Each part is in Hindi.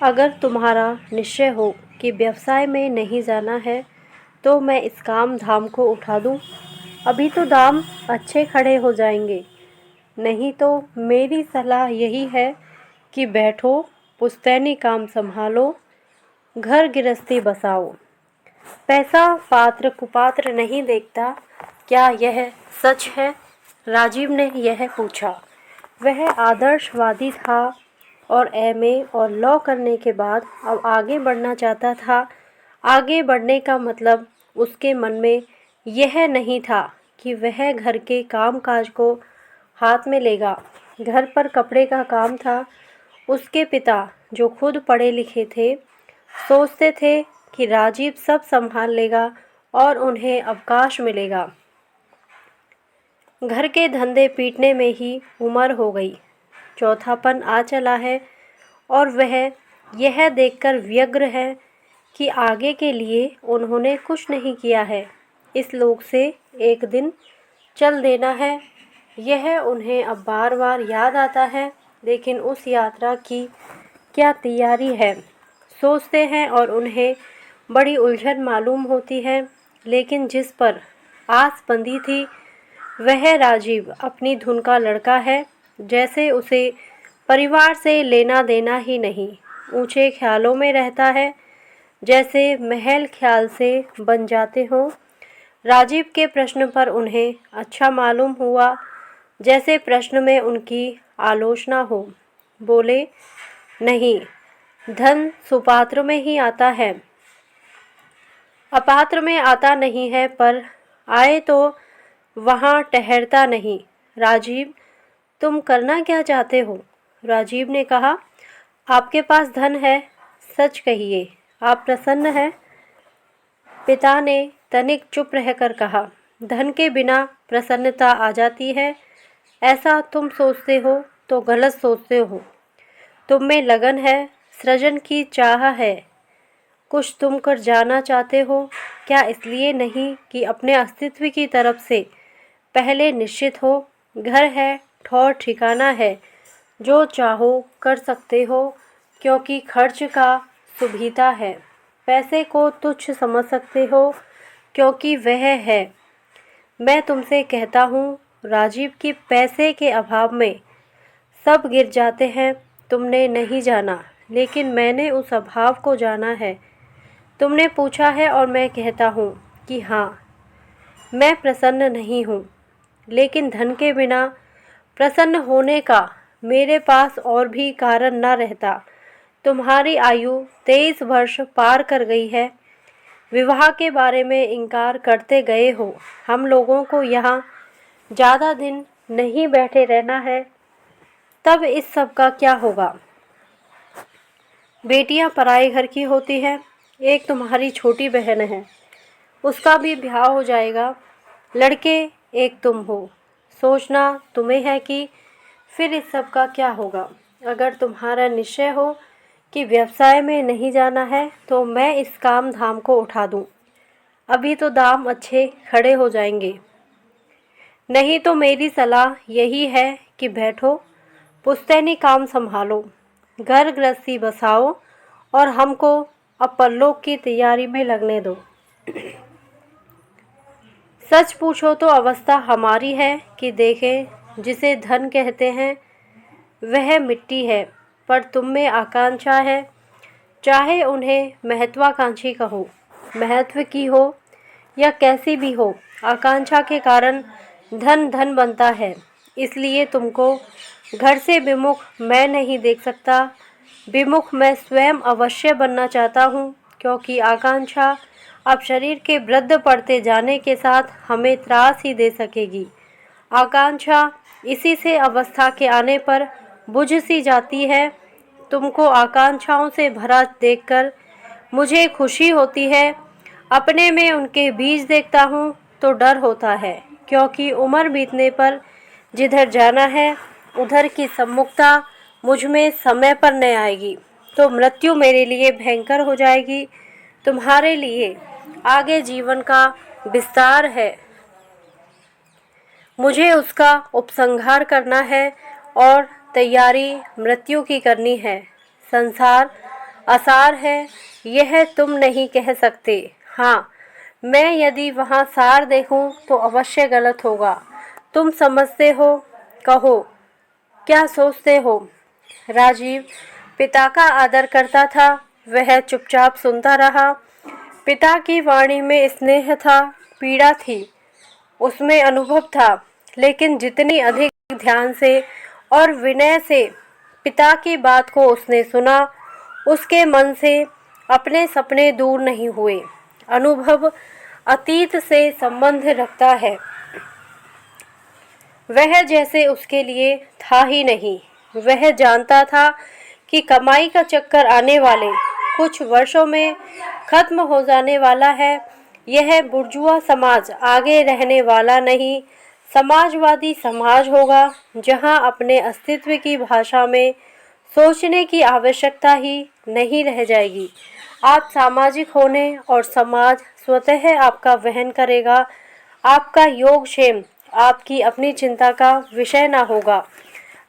अगर तुम्हारा निश्चय हो कि व्यवसाय में नहीं जाना है तो मैं इस काम धाम को उठा दूं। अभी तो दाम अच्छे खड़े हो जाएंगे। नहीं तो मेरी सलाह यही है कि बैठो, पुश्तैनी काम संभालो, घर गृहस्थी बसाओ। पैसा पात्र कुपात्र नहीं देखता। क्या यह सच है? राजीव ने यह पूछा। वह आदर्शवादी था और एमए और लॉ करने के बाद अब आगे बढ़ना चाहता था। आगे बढ़ने का मतलब उसके मन में यह नहीं था कि वह घर के कामकाज को हाथ में लेगा। घर पर कपड़े का काम था। उसके पिता, जो खुद पढ़े लिखे थे, सोचते थे कि राजीव सब संभाल लेगा और उन्हें अवकाश मिलेगा। घर के धंधे पीटने में ही उम्र हो गई, चौथापन आ चला है और वह यह देखकर व्यग्र है कि आगे के लिए उन्होंने कुछ नहीं किया है। इस लोक से एक दिन चल देना है, यह उन्हें अब बार बार याद आता है। लेकिन उस यात्रा की क्या तैयारी है, सोचते हैं और उन्हें बड़ी उलझन मालूम होती है। लेकिन जिस पर आस बंधी थी वह राजीव अपनी धुन का लड़का है। जैसे उसे परिवार से लेना देना ही नहीं, ऊंचे ख्यालों में रहता है, जैसे महल ख्याल से बन जाते हों। राजीव के प्रश्न पर उन्हें अच्छा मालूम हुआ, जैसे प्रश्न में उनकी आलोचना हो। बोले, नहीं, धन सुपात्र में ही आता है, अपात्र में आता नहीं है, पर आए तो वहाँ ठहरता नहीं। राजीव, तुम करना क्या चाहते हो? राजीव ने कहा, आपके पास धन है, सच कहिए, आप प्रसन्न हैं? पिता ने तनिक चुप रहकर कहा, धन के बिना प्रसन्नता आ जाती है। ऐसा तुम सोचते हो तो गलत सोचते हो। तुम में लगन है, सृजन की चाह है, कुछ तुम कर जाना चाहते हो। क्या इसलिए नहीं कि अपने अस्तित्व की तरफ से पहले निश्चित हो? घर है, ठौर ठिकाना है, जो चाहो कर सकते हो, क्योंकि खर्च का सुविधा है। पैसे को तुच्छ समझ सकते हो क्योंकि वह है। मैं तुमसे कहता हूँ राजीव, कि पैसे के अभाव में सब गिर जाते हैं। तुमने नहीं जाना, लेकिन मैंने उस अभाव को जाना है। तुमने पूछा है और मैं कहता हूँ कि हाँ, मैं प्रसन्न नहीं हूँ। लेकिन धन के बिना प्रसन्न होने का मेरे पास और भी कारण न रहता। तुम्हारी आयु 23 वर्ष पार कर गई है। विवाह के बारे में इनकार करते गए हो। हम लोगों को यहाँ ज़्यादा दिन नहीं बैठे रहना है। तब इस सब का क्या होगा? बेटियां पराए घर की होती हैं। एक तुम्हारी छोटी बहन है, उसका भी ब्याह हो जाएगा। लड़के एक तुम हो। सोचना तुम्हें है कि फिर इस सब का क्या होगा। अगर तुम्हारा निश्चय हो कि व्यवसाय में नहीं जाना है तो मैं इस काम धाम को उठा दूं। अभी तो दाम अच्छे खड़े हो जाएंगे। नहीं तो मेरी सलाह यही है कि बैठो, पुश्तैनी काम संभालो, घर गृहस्थी बसाओ और हमको अब परलोक की तैयारी में लगने दो। सच पूछो तो अवस्था हमारी है कि देखें, जिसे धन कहते हैं वह मिट्टी है, पर तुम में आकांक्षा है। चाहे उन्हें महत्वाकांक्षी कहो, महत्व की हो या कैसी भी हो, आकांक्षा के कारण धन धन बनता है। इसलिए तुमको घर से विमुख मैं नहीं देख सकता। विमुख मैं स्वयं अवश्य बनना चाहता हूँ, क्योंकि आकांक्षा अब शरीर के वृद्ध पड़ते जाने के साथ हमें त्रास ही दे सकेगी। आकांक्षा इसी से अवस्था के आने पर बुझ सी जाती है। तुमको आकांक्षाओं से भरा देखकर मुझे खुशी होती है। अपने में उनके बीज देखता हूँ तो डर होता है, क्योंकि उम्र बीतने पर जिधर जाना है उधर की सम्मुखता मुझ में समय पर न आएगी तो मृत्यु मेरे लिए भयंकर हो जाएगी। तुम्हारे लिए आगे जीवन का विस्तार है, मुझे उसका उपसंहार करना है और तैयारी मृत्यु की करनी है। संसार आसार है यह तुम नहीं कह सकते। हाँ, मैं यदि वहाँ सार देखूं तो अवश्य गलत होगा। तुम समझते हो, कहो क्या सोचते हो। राजीव पिता का आदर करता था। वह चुपचाप सुनता रहा। पिता की वाणी में स्नेह था, पीड़ा थी, उसमें अनुभव था, लेकिन जितनी अधिक ध्यान से और विनय से पिता की बात को उसने सुना, उसके मन से अपने सपने दूर नहीं हुए। अनुभव अतीत से संबंध रखता है, वह जैसे उसके लिए था ही नहीं। वह जानता था कि कमाई का चक्कर आने वाले कुछ वर्षों में खत्म हो जाने वाला है। यह बुर्जुआ समाज आगे रहने वाला नहीं, समाजवादी समाज होगा, जहां अपने अस्तित्व की भाषा में सोचने की आवश्यकता ही नहीं रह जाएगी। आप सामाजिक होने और समाज स्वतः आपका वहन करेगा। आपका योगक्षेम आपकी अपनी चिंता का विषय न होगा।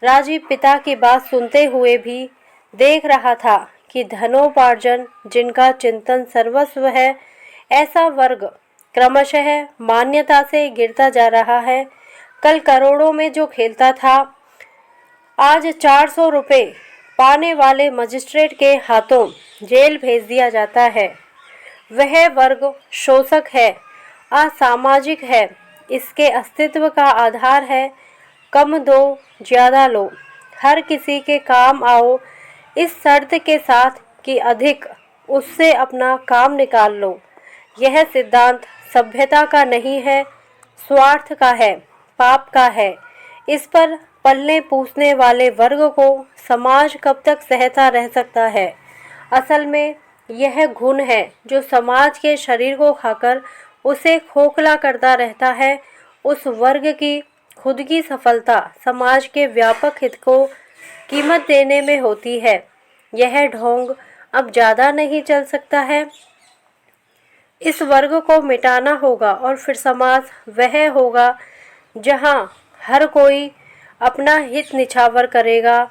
राजीव पिता की बात सुनते हुए भी देख रहा था कि धनोपार्जन जिनका चिंतन सर्वस्व है, ऐसा वर्ग क्रमशः मान्यता से गिरता जा रहा है। कल करोड़ों में जो खेलता था, आज 400 रुपये पाने वाले मजिस्ट्रेट के हाथों जेल भेज दिया जाता है। वह वर्ग शोषक है, असामाजिक है। इसके अस्तित्व का आधार है कम दो ज़्यादा लो, हर किसी के काम आओ, इस शर्त के साथ कि अधिक उससे अपना काम निकाल लो। यह सिद्धांत सभ्यता का नहीं है, स्वार्थ का है, पाप का है। इस पर पलने पूछने वाले वर्ग को समाज कब तक सहता रह सकता है। असल में यह गुण है जो समाज के शरीर को खाकर उसे खोखला करता रहता है। उस वर्ग की खुद की सफलता समाज के व्यापक हित को कीमत देने में होती है। यह ढोंग अब ज़्यादा नहीं चल सकता है। इस वर्ग को मिटाना होगा और फिर समाज वह होगा जहाँ हर कोई अपना हित निछावर करेगा,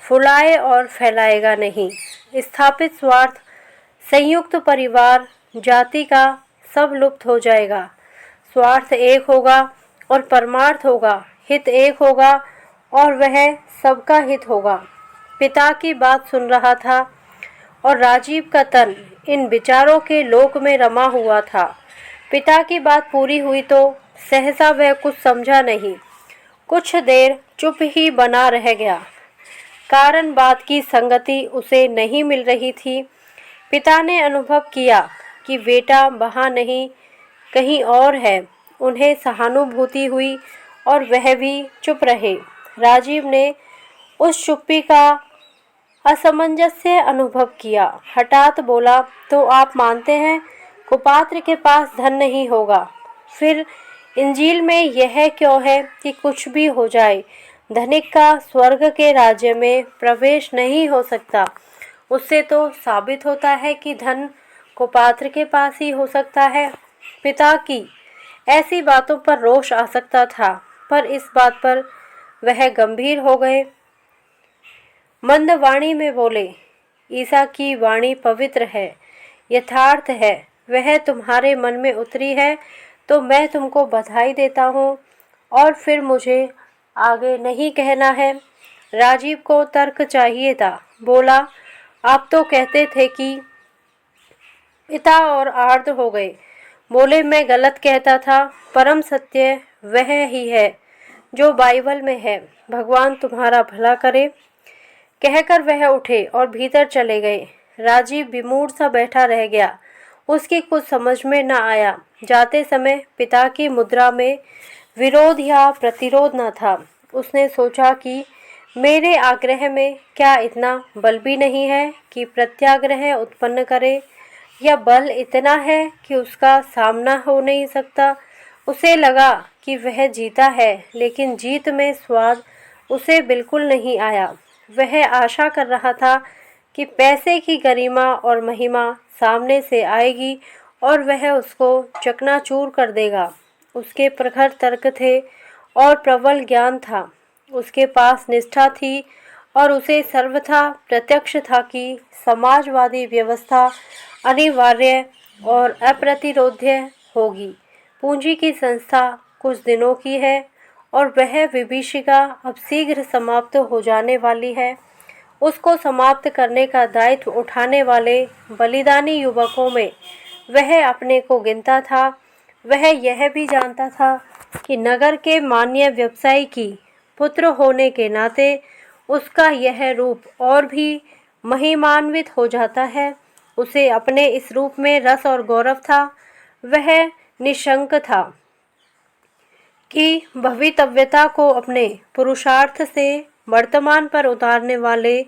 फुलाए और फैलाएगा नहीं। स्थापित स्वार्थ, संयुक्त परिवार, जाति का सब लुप्त हो जाएगा। स्वार्थ एक होगा और परमार्थ होगा, हित एक होगा और वह सबका हित होगा। पिता की बात सुन रहा था और राजीव का तन इन विचारों के लोक में रमा हुआ था। पिता की बात पूरी हुई तो सहसा वह कुछ समझा नहीं। कुछ देर चुप ही बना रह गया। कारण बात की संगति उसे नहीं मिल रही थी। पिता ने अनुभव किया कि बेटा वहाँ नहीं, कहीं और है। उन्हें सहानुभूति हुई और वह भी चुप रहे। राजीव ने उस चुप्पी का असमंजस्य अनुभव किया। हठात बोला, तो आप मानते हैं कुपात्र के पास धन नहीं होगा? फिर इंजील में यह क्यों है कि कुछ भी हो जाए, धनिक का स्वर्ग के राज्य में प्रवेश नहीं हो सकता? उससे तो साबित होता है कि धन कुपात्र के पास ही हो सकता है। पिता की ऐसी बातों पर रोष आ सकता था, पर इस बात पर वह गंभीर हो गए। मंद वाणी में बोले, ईसा की वाणी पवित्र है, यथार्थ है। वह तुम्हारे मन में उतरी है तो मैं तुमको बधाई देता हूँ, और फिर मुझे आगे नहीं कहना है। राजीव को तर्क चाहिए था। बोला, आप तो कहते थे कि पिता और आर्द हो गए। बोले, मैं गलत कहता था। परम सत्य वह ही है जो बाइबल में है। भगवान तुम्हारा भला करे। कहकर वह उठे और भीतर चले गए। राजीव विमूढ़ सा बैठा रह गया। उसकी कुछ समझ में न आया। जाते समय पिता की मुद्रा में विरोध या प्रतिरोध न था। उसने सोचा कि मेरे आग्रह में क्या इतना बल भी नहीं है कि प्रत्याग्रह उत्पन्न करे, या बल इतना है कि उसका सामना हो नहीं सकता। उसे लगा कि वह जीता है, लेकिन जीत में स्वाद उसे बिल्कुल नहीं आया। वह आशा कर रहा था कि पैसे की गरिमा और महिमा सामने से आएगी और वह उसको चकनाचूर कर देगा। उसके प्रखर तर्क थे और प्रबल ज्ञान था। उसके पास निष्ठा थी और उसे सर्वथा प्रत्यक्ष था कि समाजवादी व्यवस्था अनिवार्य और अप्रतिरोध्य होगी। पूंजी की संस्था कुछ दिनों की है और वह विभीषिका अब शीघ्र समाप्त हो जाने वाली है। उसको समाप्त करने का दायित्व उठाने वाले बलिदानी युवकों में वह अपने को गिनता था। वह यह भी जानता था कि नगर के मान्य व्यवसायी की पुत्र होने के नाते उसका यह रूप और भी महिमान्वित हो जाता है। उसे अपने इस रूप में रस और गौरव था। वह निशंक था कि भवितव्यता को अपने पुरुषार्थ से वर्तमान पर उतारने वाले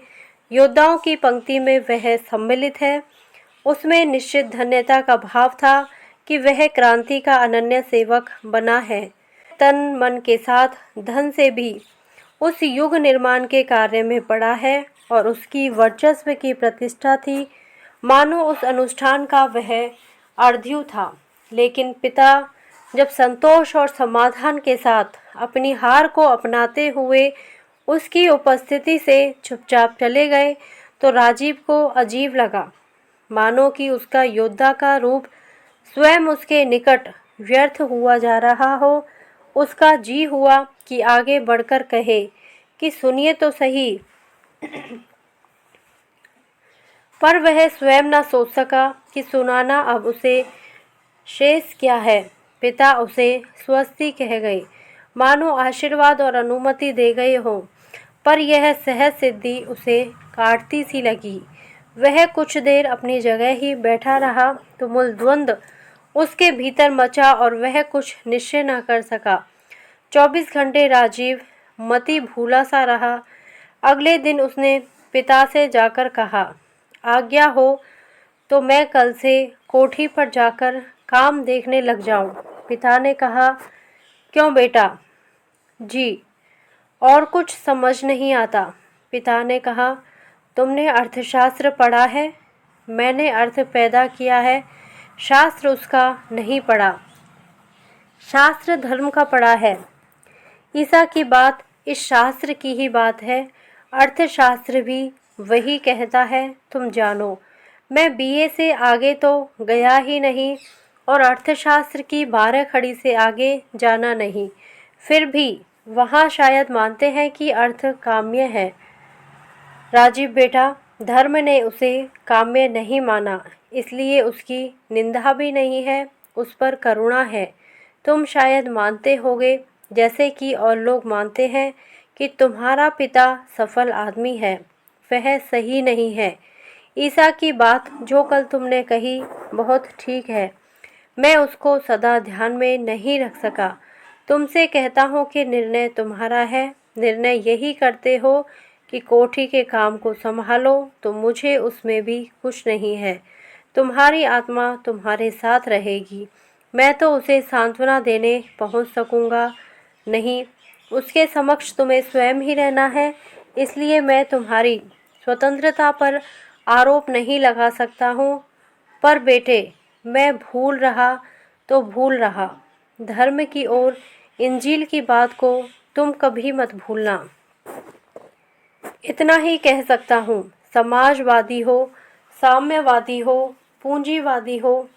योद्धाओं की पंक्ति में वह सम्मिलित है। उसमें निश्चित धन्यता का भाव था कि वह क्रांति का अनन्य सेवक बना है। तन मन के साथ धन से भी उस युग निर्माण के कार्य में पड़ा है और उसकी वर्चस्व की प्रतिष्ठा थी, मानो उस अनुष्ठान का वह अर्ध्यु था। लेकिन पिता जब संतोष और समाधान के साथ अपनी हार को अपनाते हुए उसकी उपस्थिति से चुपचाप चले गए तो राजीव को अजीब लगा, मानो कि उसका योद्धा का रूप स्वयं उसके निकट व्यर्थ हुआ जा रहा हो। उसका जी हुआ कि आगे बढ़कर कहे कि सुनिए तो सही, पर वह स्वयं न सोच सका कि सुनाना अब उसे शेष क्या है। पिता उसे स्वस्ति कह गए, मानो आशीर्वाद और अनुमति दे गए हो, पर यह सहज सिद्धि उसे काटती सी लगी। वह कुछ देर अपनी जगह ही बैठा रहा तो मूल द्वंद्व उसके भीतर मचा और वह कुछ निश्चय न कर सका। 24 घंटे राजीव मति भूला सा रहा। अगले दिन उसने पिता से जाकर कहा, आज्ञा हो तो मैं कल से कोठी पर जाकर काम देखने लग जाऊं। पिता ने कहा, क्यों बेटा? जी, और कुछ समझ नहीं आता। पिता ने कहा, तुमने अर्थशास्त्र पढ़ा है? मैंने अर्थ पैदा किया है, शास्त्र उसका नहीं पढ़ा। शास्त्र धर्म का पढ़ा है। ईसा की बात इस शास्त्र की ही बात है। अर्थशास्त्र भी वही कहता है, तुम जानो। मैं बीए से आगे तो गया ही नहीं और अर्थशास्त्र की 12 खड़ी से आगे जाना नहीं। फिर भी वहाँ शायद मानते हैं कि अर्थ काम्य है। राजीव बेटा, धर्म ने उसे काम्य नहीं माना, इसलिए उसकी निंदा भी नहीं है, उस पर करुणा है। तुम शायद मानते होगे, जैसे कि और लोग मानते हैं, कि तुम्हारा पिता सफल आदमी है। वह सही नहीं है। ईसा की बात जो कल तुमने कही बहुत ठीक है। मैं उसको सदा ध्यान में नहीं रख सका। तुमसे कहता हूँ कि निर्णय तुम्हारा है। निर्णय यही करते हो कि कोठी के काम को संभालो, तो मुझे उसमें भी कुछ नहीं है। तुम्हारी आत्मा तुम्हारे साथ रहेगी। मैं तो उसे सांत्वना देने पहुँच सकूँगा नहीं। उसके समक्ष तुम्हें स्वयं ही रहना है, इसलिए मैं तुम्हारी स्वतंत्रता पर आरोप नहीं लगा सकता हूँ। पर बेटे, मैं भूल रहा तो भूल रहा। धर्म की ओर इंजील की बात को तुम कभी मत भूलना। इतना ही कह सकता हूँ। समाजवादी हो, साम्यवादी हो, पूंजीवादी हो,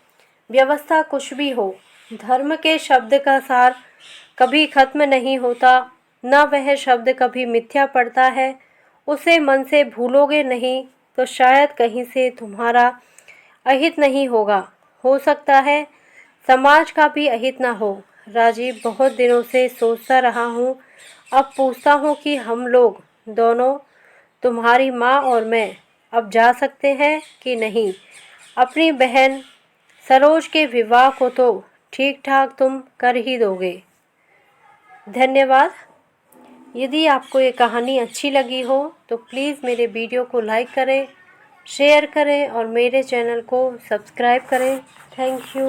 व्यवस्था कुछ भी हो, धर्म के शब्द का सार कभी खत्म नहीं होता, न वह शब्द कभी मिथ्या पड़ता है। उसे मन से भूलोगे नहीं तो शायद कहीं से तुम्हारा अहित नहीं होगा। हो सकता है समाज का भी अहित ना हो। राजीव, बहुत दिनों से सोचता रहा हूँ। अब पूछता हूँ कि हम लोग दोनों, तुम्हारी माँ और मैं, अब जा सकते हैं कि नहीं? अपनी बहन सरोज के विवाह को तो ठीक ठाक तुम कर ही दोगे। धन्यवाद। यदि आपको ये कहानी अच्छी लगी हो तो प्लीज़ मेरे वीडियो को लाइक करें, शेयर करें और मेरे चैनल को सब्सक्राइब करें। Thank you.